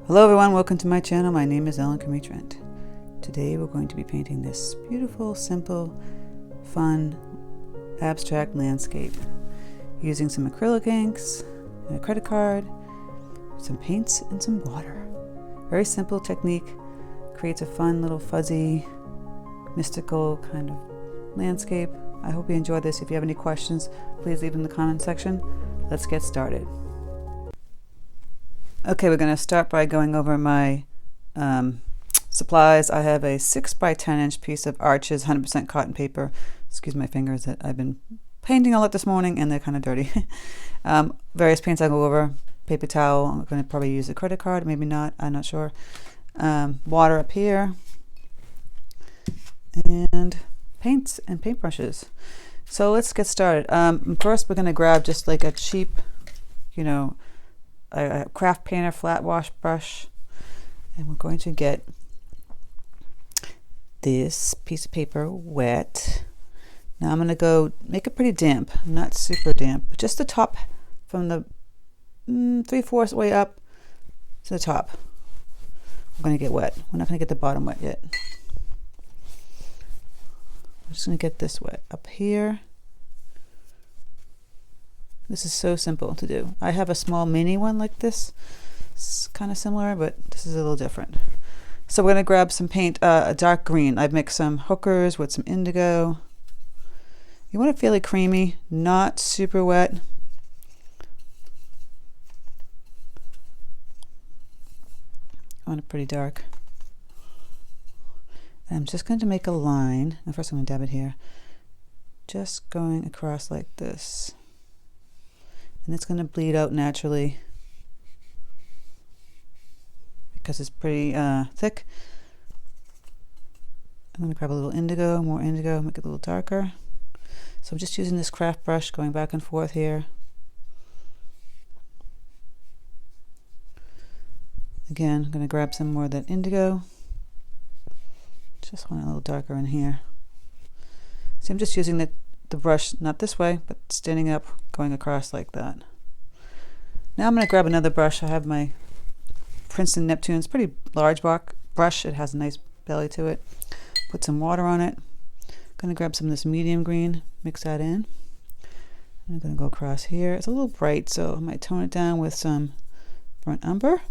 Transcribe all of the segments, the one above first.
Hello everyone, welcome to my channel. My name is Crimi-Trent. Today we're going to be painting this beautiful, simple, fun, abstract landscape using some acrylic inks and a credit card, some paints and some water. Very simple technique, creates a fun little fuzzy, mystical kind of landscape. I hope you enjoy this. If you have any questions, please leave them in the comment section. Let's get started. Okay, we're going to start by going over my supplies. I have a 6 by 10 inch piece of Arches 100% cotton paper. Excuse my fingers, that I've been painting a lot this morning and they're kind of dirty. Various paints I'll go over. Paper towel, I'm going to probably use a credit card, maybe not, I'm not sure. Water up here. And paints and paintbrushes. So let's get started. First we're going to grab just like a cheap, a craft painter flat wash brush, and we're going to get this piece of paper wet. Now I'm going to go make it pretty damp, not super damp, but just the top from the 3/4 way up to the top. We're going to get wet. We're not going to get the bottom wet yet. I'm just going to get this wet up here. This is so simple to do. I have a small mini one like this. It's kind of similar, but this is a little different. So we're going to grab some paint, a dark green. I've mixed some hookers with some indigo. You want it fairly creamy, not super wet. I want it pretty dark. And I'm just going to make a line. Now first I'm going to dab it here. Just going across like this. And it's going to bleed out naturally because it's pretty thick. I'm going to grab a little indigo, more indigo, make it a little darker. So I'm just using this craft brush, going back and forth here. Again, I'm going to grab some more of that indigo. Just want it a little darker in here. See, I'm just using the brush, not this way, but standing up, going across like that. Now I'm going to grab another brush. I have my Princeton Neptune. It's a pretty large brush. It has a nice belly to it. Put some water on it. I'm going to grab some of this medium green, mix that in. I'm going to go across here. It's a little bright, so I might tone it down with some burnt umber.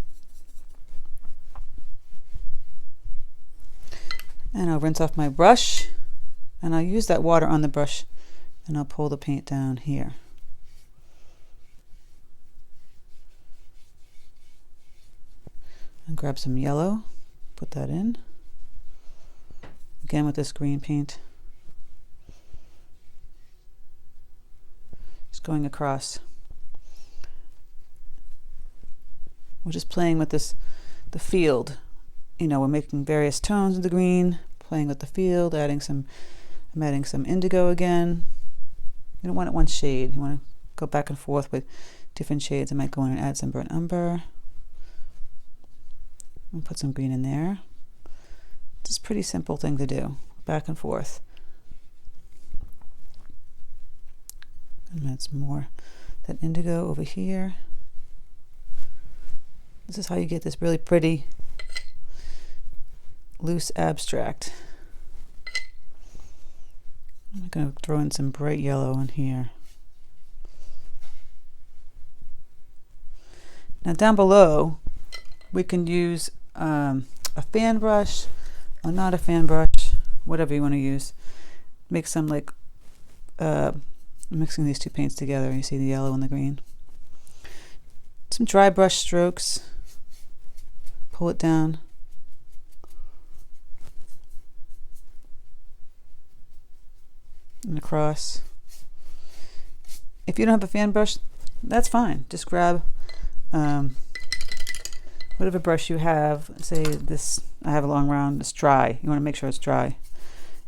And I'll rinse off my brush, and I'll use that water on the brush, and I'll pull the paint down here. And grab some yellow, put that in. Again with this green paint. Just going across. We're just playing with this, the field. We're making various tones of the green, playing with the field, I'm adding some indigo again. You don't want it one shade. You want to go back and forth with different shades. I might go in and add some burnt umber. And put some green in there. Just a pretty simple thing to do. Back and forth. And add some more that indigo over here. This is how you get this really pretty loose abstract. I'm going to throw in some bright yellow in here. Now down below we can use a fan brush or not a fan brush, whatever you want to use. Make some like mixing these two paints together. You see the yellow and the green. Some dry brush strokes. Pull it down. And across. If you don't have a fan brush, that's fine. Just grab whatever brush you have. Say this, I have a long round, it's dry. You want to make sure it's dry.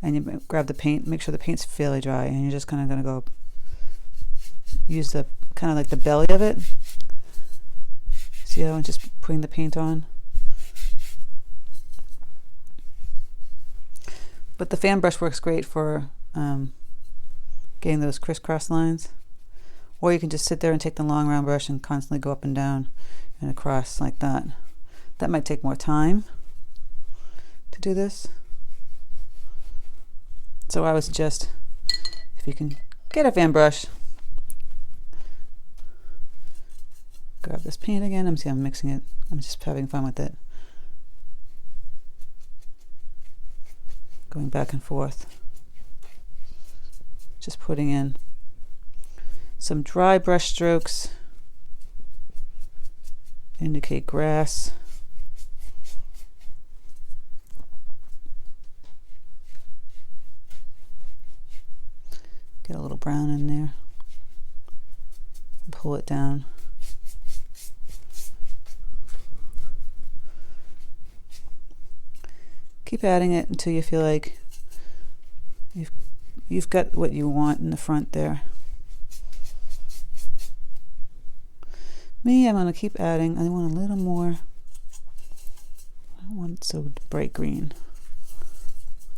And you grab the paint, make sure the paint's fairly dry, and you're just kind of going to go use the kind of like the belly of it. See how I'm just putting the paint on. But the fan brush works great for getting those crisscross lines. Or you can just sit there and take the long round brush and constantly go up and down and across like that. That might take more time to do this. So I would suggest, if you can get a fan brush, grab this paint again. I'm mixing it. I'm just having fun with it. Going back and forth. Just putting in some dry brush strokes. Indicate grass. Get a little brown in there. Pull it down. Keep adding it until you feel like you've got what you want in the front there. Me, I'm going to keep adding. I want a little more. I don't want it so bright green.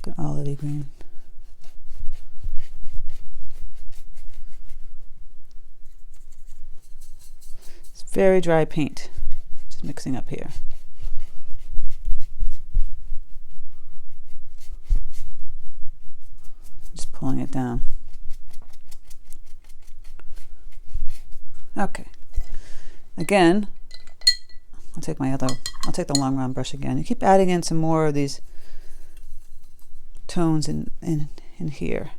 Like an olivey green. It's very dry paint. Just mixing up here. Just pulling it down. Okay. Again, I'll take the long round brush again. You keep adding in some more of these tones in here,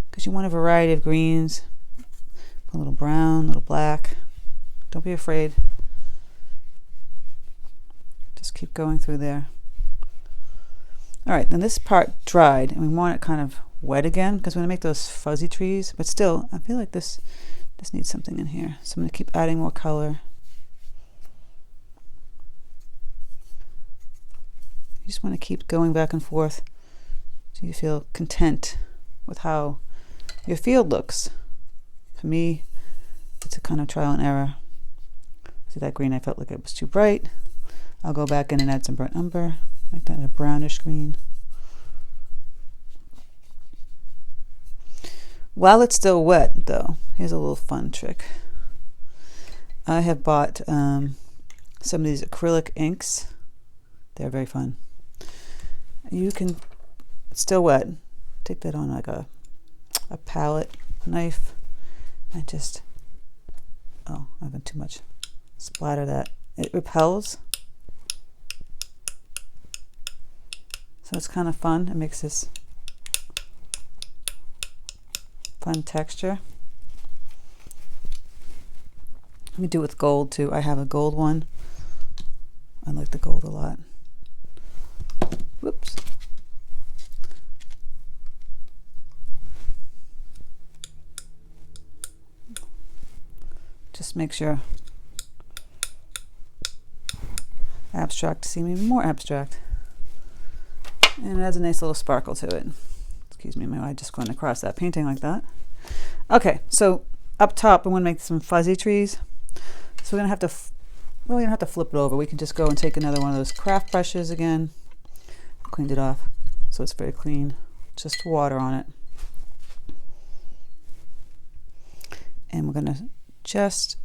because you want a variety of greens. A little brown, a little black. Don't be afraid. Just keep going through there. All right, then this part dried, and we want it kind of wet again because we're going to make those fuzzy trees. But still, I feel like this needs something in here. So I'm going to keep adding more color. You just want to keep going back and forth so you feel content with how your field looks. For me, it's a kind of trial and error. See that green, I felt like it was too bright. I'll go back in and add some burnt umber, make that a brownish green. While it's still wet, though, here's a little fun trick. I have bought some of these acrylic inks. They're very fun. You can, it's still wet, take that on like a palette knife and just, oh, I've been too much, splatter that. It repels. So it's kind of fun. It makes this fun texture. Let me do it with gold too. I have a gold one. I like the gold a lot. Whoops. Just makes your abstract seem even more abstract. And it adds a nice little sparkle to it. Excuse me, my eye just going across that painting like that. Okay, so up top, I want to make some fuzzy trees. So we're going to have to, well, we don't have to flip it over. We can just go and take another one of those craft brushes again. Cleaned it off, so it's very clean. Just water on it. And we're going to just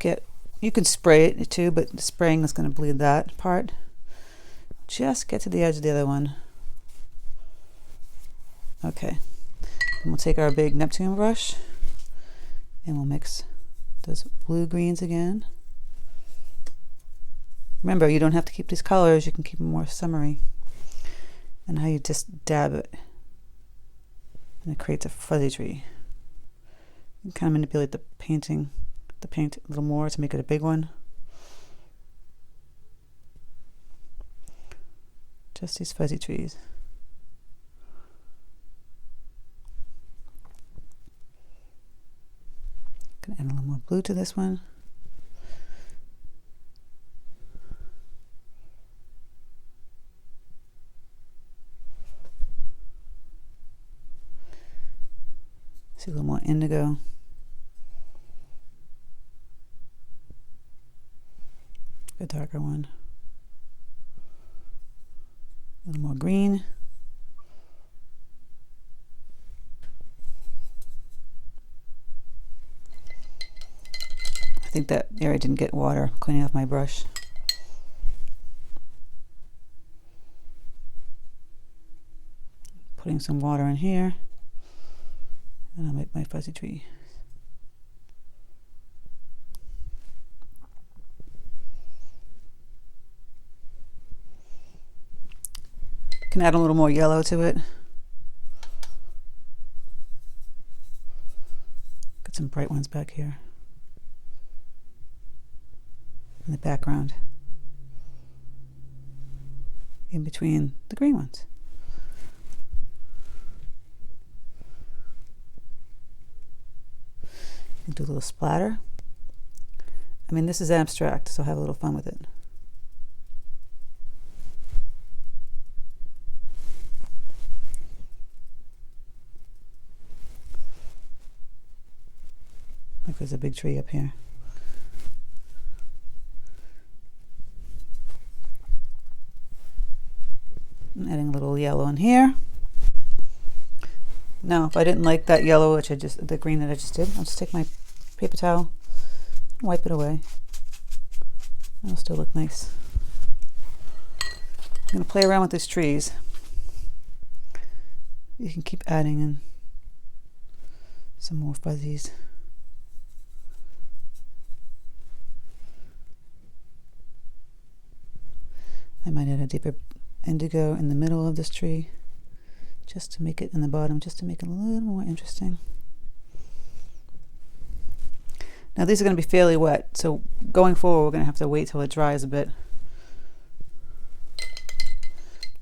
get, you can spray it too, but spraying is going to bleed that part. Just get to the edge of the other one. Okay, and we'll take our big Neptune brush and we'll mix those blue greens again. Remember, you don't have to keep these colors, you can keep them more summery. And how you just dab it and it creates a fuzzy tree. You can kind of manipulate the paint a little more to make it a big one. Just these fuzzy trees. Gonna add a little more blue to this one. See a little more indigo. A darker one. A little more green. I think that area didn't get water cleaning off my brush. putting some water in here, and I'll make my fuzzy tree. Can add a little more yellow to it. Get some bright ones back here in the background, in between the green ones. And do a little splatter. I mean, this is abstract, so have a little fun with it. Look, there's a big tree up here. I'm adding a little yellow in here. Now, if I didn't like that yellow, the green that I just did, I'll just take my paper towel and wipe it away. It'll still look nice. I'm going to play around with these trees. You can keep adding in some more fuzzies. I might add a deeper indigo in the middle of this tree, just to make it in the bottom, just to make it a little more interesting. Now these are going to be fairly wet, so going forward we're going to have to wait till it dries a bit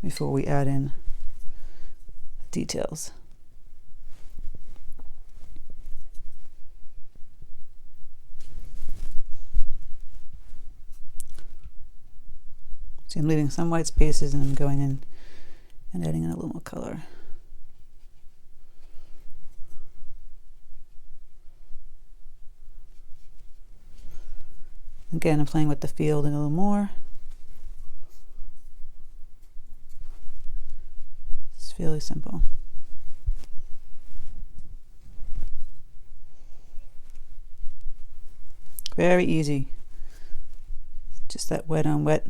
before we add in details. So I'm leaving some white spaces and I'm going in and adding in a little more color. Again, I'm playing with the field a little more. It's fairly simple. Very easy. Just that wet on wet,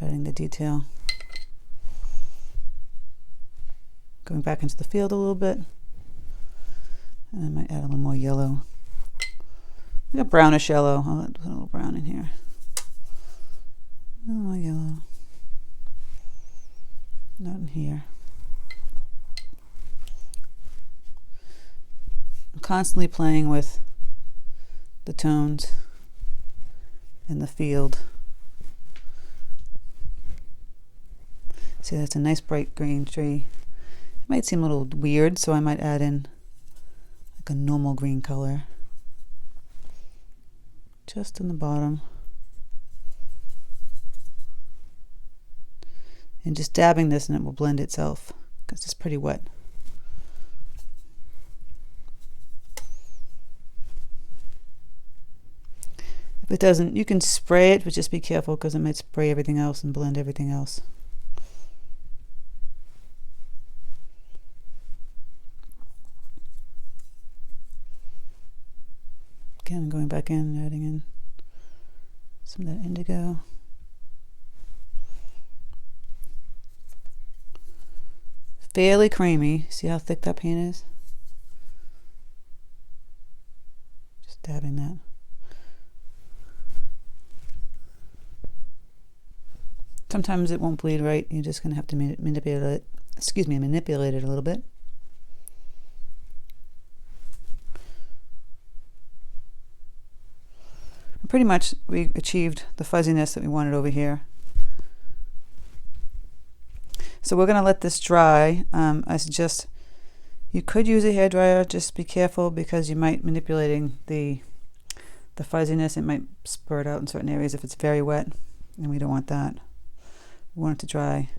adding the detail. Going back into the field a little bit. And I might add a little more yellow. I got brownish yellow. I'll put a little brown in here. A little more yellow. Not in here. I'm constantly playing with the tones in the field. See, that's a nice bright green tree. It might seem a little weird, so I might add in like a normal green color. Just in the bottom. And just dabbing this and it will blend itself because it's pretty wet. If it doesn't, you can spray it, but just be careful because it might spray everything else and blend everything else. Again, I'm going back in and adding in some of that indigo. Fairly creamy. See how thick that paint is? Just dabbing that. Sometimes it won't bleed right. You're just going to have to manipulate it. Manipulate it a little bit. Pretty much we achieved the fuzziness that we wanted over here. So we're going to let this dry. I suggest you could use a hairdryer. Just be careful because you might manipulating the fuzziness. It might spurt out in certain areas if it's very wet, and we don't want that. We want it to dry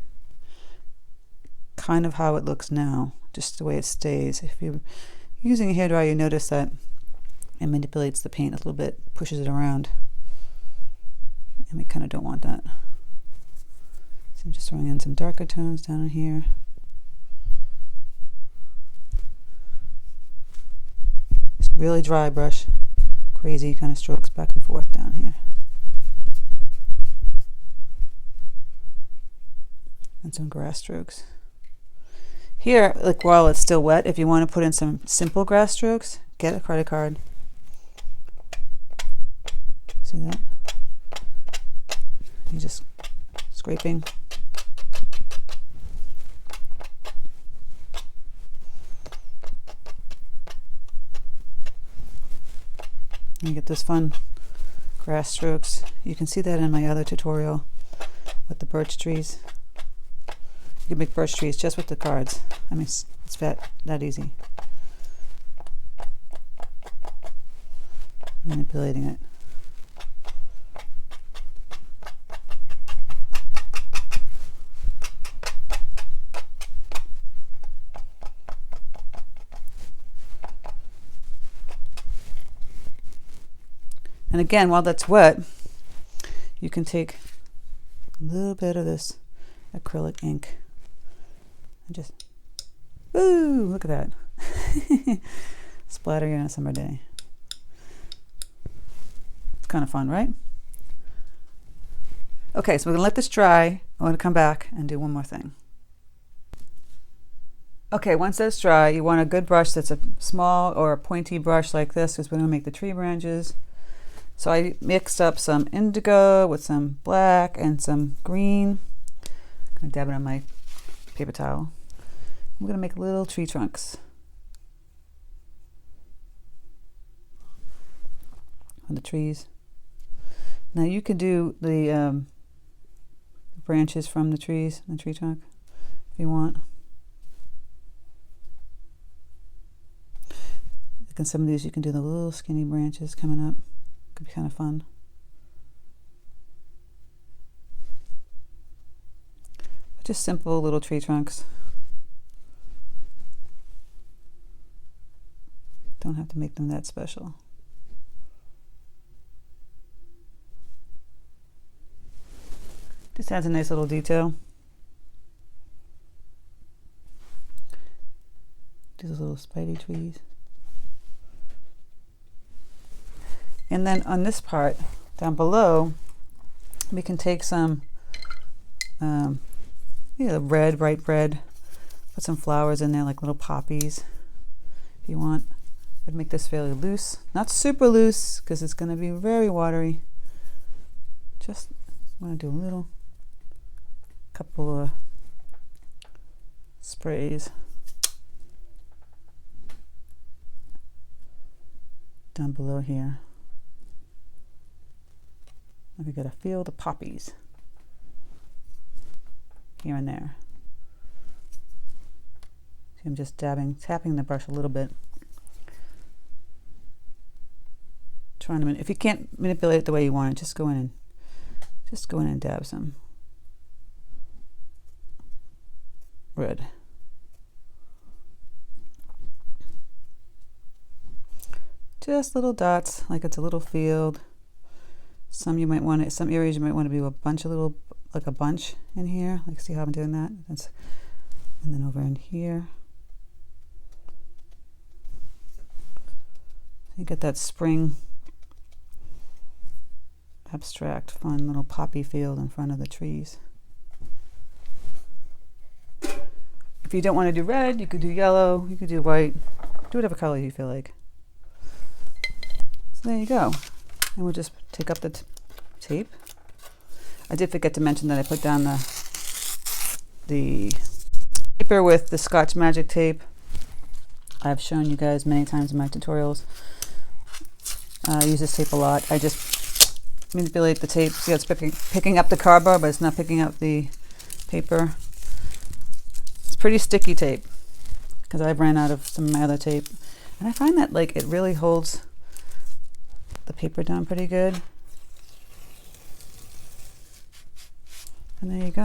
kind of how it looks now, just the way it stays. If you're using a hairdryer, you notice that it manipulates the paint a little bit, pushes it around, and we kind of don't want that. So I'm just throwing in some darker tones down in here. Just really dry brush, crazy kind of strokes back and forth down here. And some grass strokes. Here, like while it's still wet, if you want to put in some simple grass strokes, get a credit card. See that? You're just scraping. You get this fun grass strokes. You can see that in my other tutorial with the birch trees. You can make birch trees just with the cards. I mean, it's that easy. Manipulating it. And again, while that's wet, you can take a little bit of this acrylic ink and just, ooh, look at that. Splatter you on a summer day. It's kind of fun, right? Okay, so we're gonna let this dry. I'm gonna come back and do one more thing. Okay, once that's dry, you want a good brush that's a small or a pointy brush like this, because we're gonna make the tree branches. So I mixed up some indigo with some black and some green. I'm gonna dab it on my paper towel. I'm gonna make little tree trunks on the trees. Now you could do the branches from the trees, the tree trunk, if you want. Like in some of these you can do the little skinny branches coming up. Could be kind of fun. But just simple little tree trunks. Don't have to make them that special. Just adds a nice little detail. These little spidey trees. And then on this part down below, we can take some red, bright red, put some flowers in there like little poppies if you want. I'd make this fairly loose, not super loose because it's going to be very watery. Just want to do a little couple of sprays down below here. We got a field of poppies here and there. See, I'm just tapping the brush a little bit. Trying to, if you can't manipulate it the way you want it, just go in and dab some red. Just little dots, like it's a little field. Some you might want it, some areas you might want to do a bunch of little, like a bunch in here. Like, see how I'm doing that? And then over in here. You get that spring abstract, fun little poppy field in front of the trees. If you don't want to do red, you could do yellow, you could do white, do whatever color you feel like. So there you go. And we'll just take up the tape. I did forget to mention that I put down the paper with the Scotch Magic tape. I've shown you guys many times in my tutorials. I use this tape a lot. I just manipulate the tape. See, it's picking up the cardboard, but it's not picking up the paper. It's pretty sticky tape because I've ran out of some of my other tape. And I find that like it really holds the paper down pretty good. And there you go.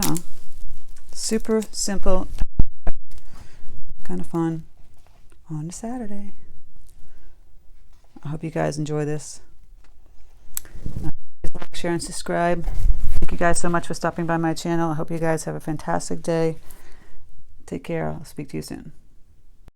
Super simple, kind of fun on a Saturday. I hope you guys enjoy this. Please like, share, and subscribe. Thank you guys so much for stopping by my channel. I hope you guys have a fantastic day. Take care. I'll speak to you soon.